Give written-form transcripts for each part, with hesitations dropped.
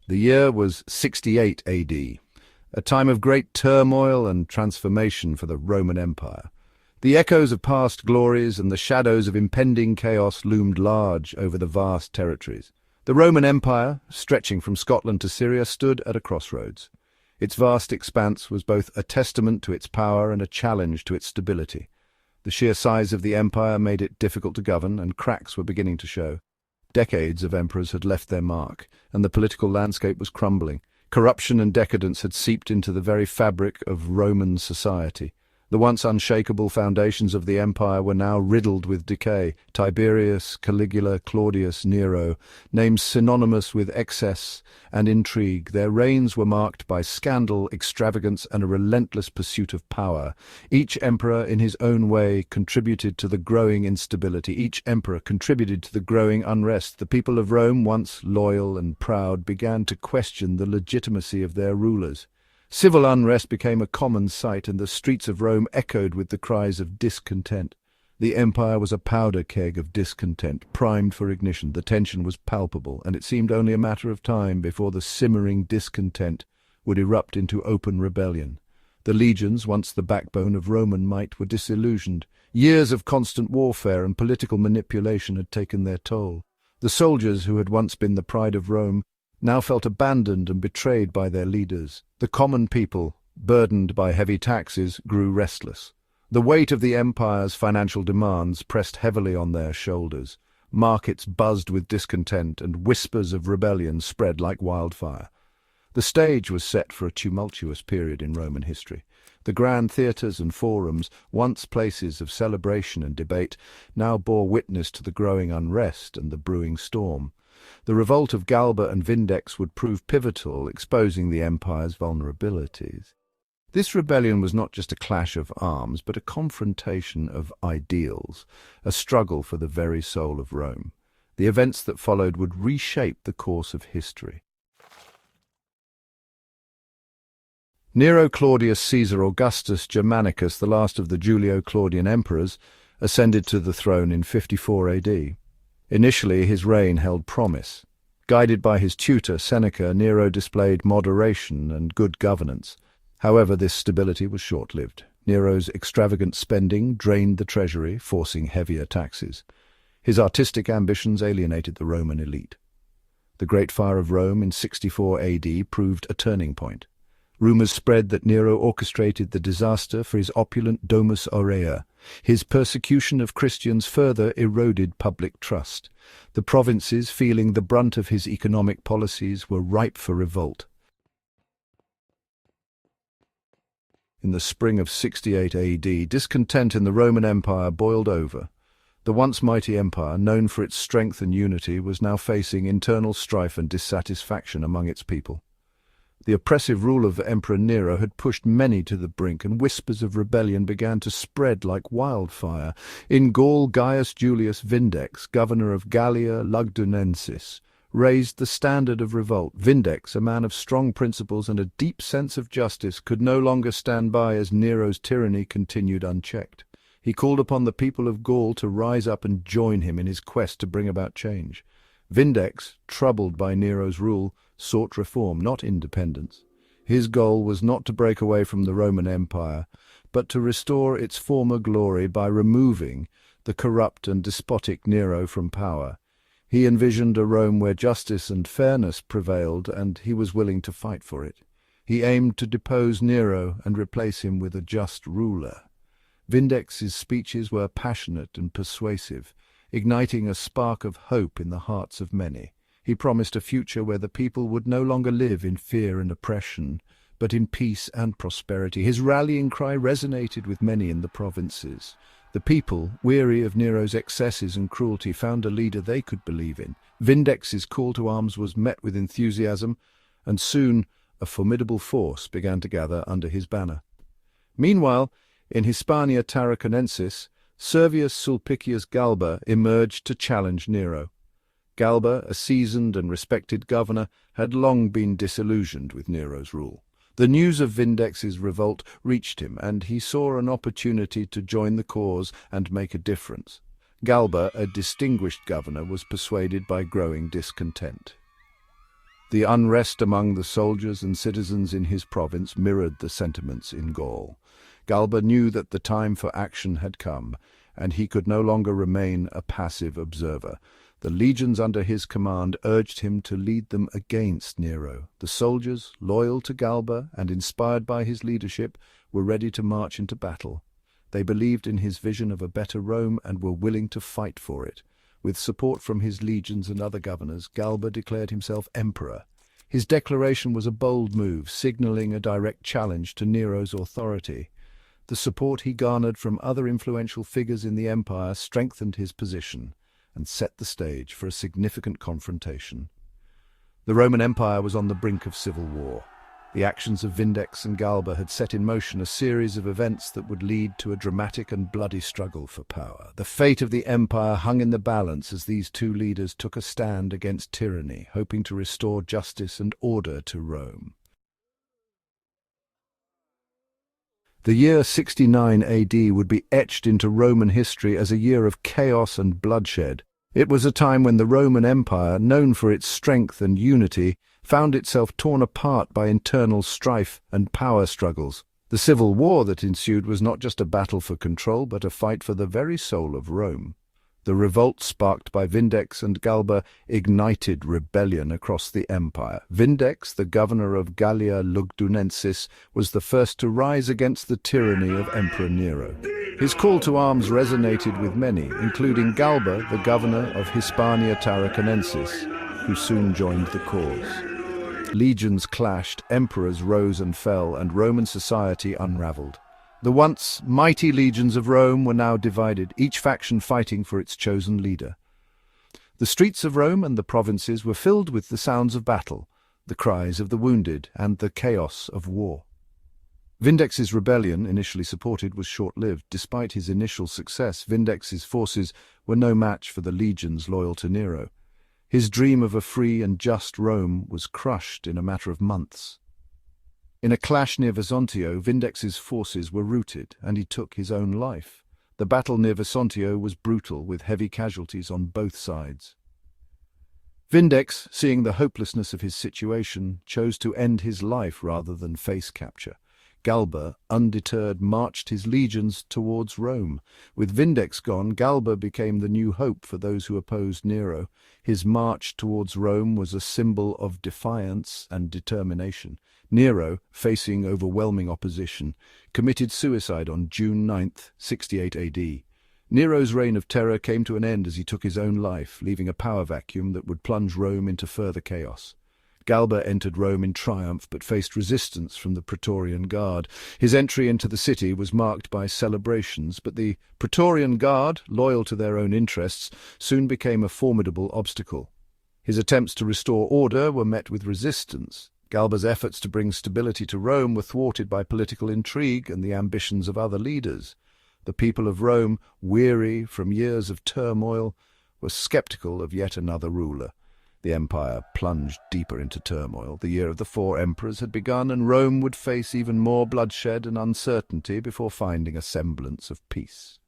The year was 68 AD, a time of great turmoil and transformation for the Roman Empire. The echoes of past glories and the shadows of impending chaos loomed large over the vast territories. The Roman Empire, stretching from Scotland to Syria, stood at a crossroads. Its vast expanse was both a testament to its power and a challenge to its stability. The sheer size of the empire made it difficult to govern, and cracks were beginning to show. Decades of emperors had left their mark, and the political landscape was crumbling. Corruption and decadence had seeped into the very fabric of Roman society. The once unshakable foundations of the empire were now riddled with decay. Tiberius, Caligula, Claudius, Nero, names synonymous with excess and intrigue, their reigns were marked by scandal, extravagance, and a relentless pursuit of power. Each emperor, in his own way, contributed to the growing instability. Each emperor contributed to the growing unrest. The people of Rome, once loyal and proud, began to question the legitimacy of their rulers. Civil unrest became a common sight, and the streets of Rome echoed with the cries of discontent. The empire was a powder keg of discontent, primed for ignition. The tension was palpable, and it seemed only a matter of time before the simmering discontent would erupt into open rebellion. The legions, once the backbone of Roman might, were disillusioned. Years of constant warfare and political manipulation had taken their toll. The soldiers, who had once been the pride of Rome, now felt abandoned and betrayed by their leaders. The common people, burdened by heavy taxes, grew restless. The weight of the empire's financial demands pressed heavily on their shoulders. Markets buzzed with discontent, and whispers of rebellion spread like wildfire. The stage was set for a tumultuous period in Roman history. The grand theatres and forums, once places of celebration and debate, now bore witness to the growing unrest and the brewing storm. The revolt of Galba and Vindex would prove pivotal, exposing the empire's vulnerabilities. This rebellion was not just a clash of arms, but a confrontation of ideals, a struggle for the very soul of Rome. The events that followed would reshape the course of history. Nero Claudius Caesar Augustus Germanicus, the last of the Julio-Claudian emperors, ascended to the throne in 54 AD. Initially, his reign held promise. Guided by his tutor, Seneca, Nero displayed moderation and good governance. However, this stability was short-lived. Nero's extravagant spending drained the treasury, forcing heavier taxes. His artistic ambitions alienated the Roman elite. The Great Fire of Rome in 64 AD proved a turning point. Rumors spread that Nero orchestrated the disaster for his opulent Domus Aurea. His persecution of Christians further eroded public trust. The provinces, feeling the brunt of his economic policies, were ripe for revolt. In the spring of 68 AD, discontent in the Roman Empire boiled over. The once mighty empire, known for its strength and unity, was now facing internal strife and dissatisfaction among its people. The oppressive rule of Emperor Nero had pushed many to the brink, and whispers of rebellion began to spread like wildfire. In Gaul, Gaius Julius Vindex, governor of Gallia Lugdunensis, raised the standard of revolt. Vindex, a man of strong principles and a deep sense of justice, could no longer stand by as Nero's tyranny continued unchecked. He called upon the people of Gaul to rise up and join him in his quest to bring about change. Vindex, troubled by Nero's rule, sought reform, not independence. His goal was not to break away from the Roman Empire, but to restore its former glory by removing the corrupt and despotic Nero from power. He envisioned a Rome where justice and fairness prevailed, and he was willing to fight for it. He aimed to depose Nero and replace him with a just ruler. Vindex's speeches were passionate and persuasive, igniting a spark of hope in the hearts of many. He promised a future where the people would no longer live in fear and oppression, but in peace and prosperity. His rallying cry resonated with many in the provinces. The people, weary of Nero's excesses and cruelty, found a leader they could believe in. Vindex's call to arms was met with enthusiasm, and soon a formidable force began to gather under his banner. Meanwhile, in Hispania Tarraconensis, Servius Sulpicius Galba emerged to challenge Nero. Galba, a seasoned and respected governor, had long been disillusioned with Nero's rule. The news of Vindex's revolt reached him, and he saw an opportunity to join the cause and make a difference. Galba, a distinguished governor, was persuaded by growing discontent. The unrest among the soldiers and citizens in his province mirrored the sentiments in Gaul. Galba knew that the time for action had come, and he could no longer remain a passive observer. The legions under his command urged him to lead them against Nero. The soldiers, loyal to Galba and inspired by his leadership, were ready to march into battle. They believed in his vision of a better Rome and were willing to fight for it. With support from his legions and other governors, Galba declared himself emperor. His declaration was a bold move, signaling a direct challenge to Nero's authority. The support he garnered from other influential figures in the empire strengthened his position and set the stage for a significant confrontation. The Roman Empire was on the brink of civil war. The actions of Vindex and Galba had set in motion a series of events that would lead to a dramatic and bloody struggle for power. The fate of the empire hung in the balance as these two leaders took a stand against tyranny, hoping to restore justice and order to Rome. The year 69 AD would be etched into Roman history as a year of chaos and bloodshed. It was a time when the Roman Empire, known for its strength and unity, found itself torn apart by internal strife and power struggles. The civil war that ensued was not just a battle for control, but a fight for the very soul of Rome. The revolt sparked by Vindex and Galba ignited rebellion across the empire. Vindex, the governor of Gallia Lugdunensis, was the first to rise against the tyranny of Emperor Nero. His call to arms resonated with many, including Galba, the governor of Hispania Tarraconensis, who soon joined the cause. Legions clashed, emperors rose and fell, and Roman society unraveled. The once mighty legions of Rome were now divided, each faction fighting for its chosen leader. The streets of Rome and the provinces were filled with the sounds of battle, the cries of the wounded, and the chaos of war. Vindex's rebellion, initially supported, was short-lived. Despite his initial success, Vindex's forces were no match for the legions loyal to Nero. His dream of a free and just Rome was crushed in a matter of months. In a clash near Vesontio, Vindex's forces were routed, and he took his own life. The battle near Vesontio was brutal, with heavy casualties on both sides. Vindex, seeing the hopelessness of his situation, chose to end his life rather than face capture. Galba, undeterred, marched his legions towards Rome. With Vindex gone, Galba became the new hope for those who opposed Nero. His march towards Rome was a symbol of defiance and determination. Nero, facing overwhelming opposition, committed suicide on June 9, 68 AD. Nero's reign of terror came to an end as he took his own life, leaving a power vacuum that would plunge Rome into further chaos. Galba entered Rome in triumph but faced resistance from the Praetorian Guard. His entry into the city was marked by celebrations, but the Praetorian Guard, loyal to their own interests, soon became a formidable obstacle. His attempts to restore order were met with resistance. Galba's efforts to bring stability to Rome were thwarted by political intrigue and the ambitions of other leaders. The people of Rome, weary from years of turmoil, were skeptical of yet another ruler. The empire plunged deeper into turmoil. The year of the four emperors had begun, and Rome would face even more bloodshed and uncertainty before finding a semblance of peace.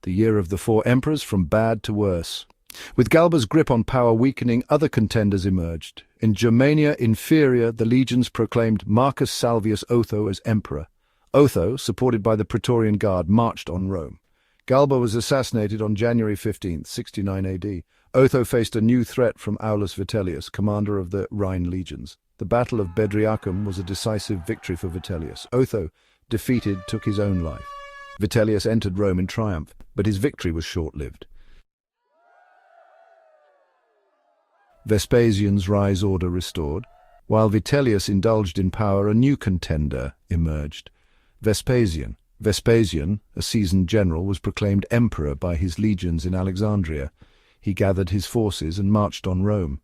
The year of the four emperors, from bad to worse. With Galba's grip on power weakening, other contenders emerged. In Germania Inferior, the legions proclaimed Marcus Salvius Otho as emperor. Otho, supported by the Praetorian Guard, marched on Rome. Galba was assassinated on January 15, 69 AD. Otho faced a new threat from Aulus Vitellius, commander of the Rhine legions. The Battle of Bedriacum was a decisive victory for Vitellius. Otho, defeated, took his own life. Vitellius entered Rome in triumph, but his victory was short-lived. Vespasian's rise order restored. While Vitellius indulged in power, a new contender emerged. Vespasian, a seasoned general, was proclaimed emperor by his legions in Alexandria. He gathered his forces and marched on Rome.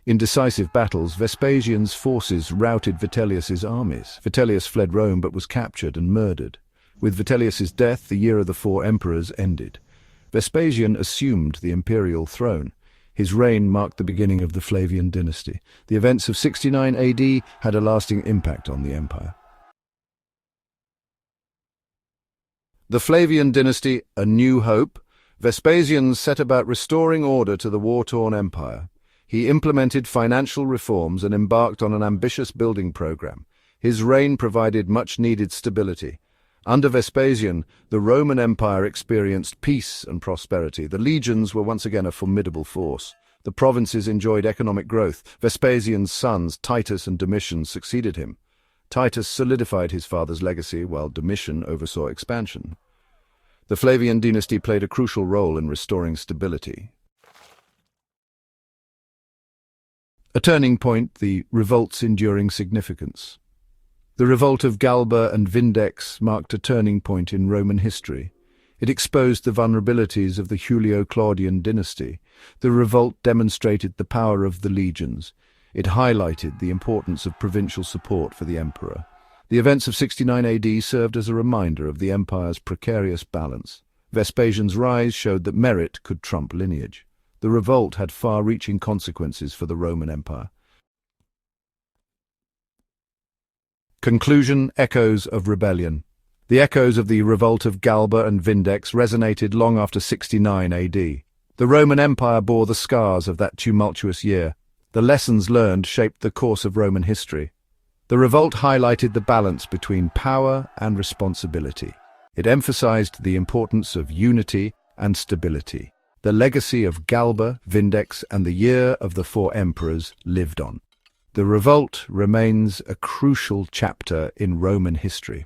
In decisive battles, Vespasian's forces routed Vitellius's armies. Vitellius fled Rome but was captured and murdered. With Vitellius's death, the year of the four emperors ended. Vespasian assumed the imperial throne. His reign marked the beginning of the Flavian dynasty. The events of 69 AD had a lasting impact on the empire. The Flavian dynasty, a new hope, Vespasian set about restoring order to the war-torn empire. He implemented financial reforms and embarked on an ambitious building program. His reign provided much-needed stability. Under Vespasian, the Roman Empire experienced peace and prosperity. The legions were once again a formidable force. The provinces enjoyed economic growth. Vespasian's sons, Titus and Domitian, succeeded him. Titus solidified his father's legacy, while Domitian oversaw expansion. The Flavian dynasty played a crucial role in restoring stability. A turning point, the revolt's enduring significance. The revolt of Galba and Vindex marked a turning point in Roman history. It exposed the vulnerabilities of the Julio-Claudian dynasty. The revolt demonstrated the power of the legions. It highlighted the importance of provincial support for the emperor. The events of 69 AD served as a reminder of the empire's precarious balance. Vespasian's rise showed that merit could trump lineage. The revolt had far-reaching consequences for the Roman Empire. Conclusion: echoes of rebellion. The echoes of the revolt of Galba and Vindex resonated long after 69 AD. The Roman Empire bore the scars of that tumultuous year. The lessons learned shaped the course of Roman history. The revolt highlighted the balance between power and responsibility. It emphasized the importance of unity and stability. The legacy of Galba, Vindex, and the Year of the Four Emperors lived on. The revolt remains a crucial chapter in Roman history.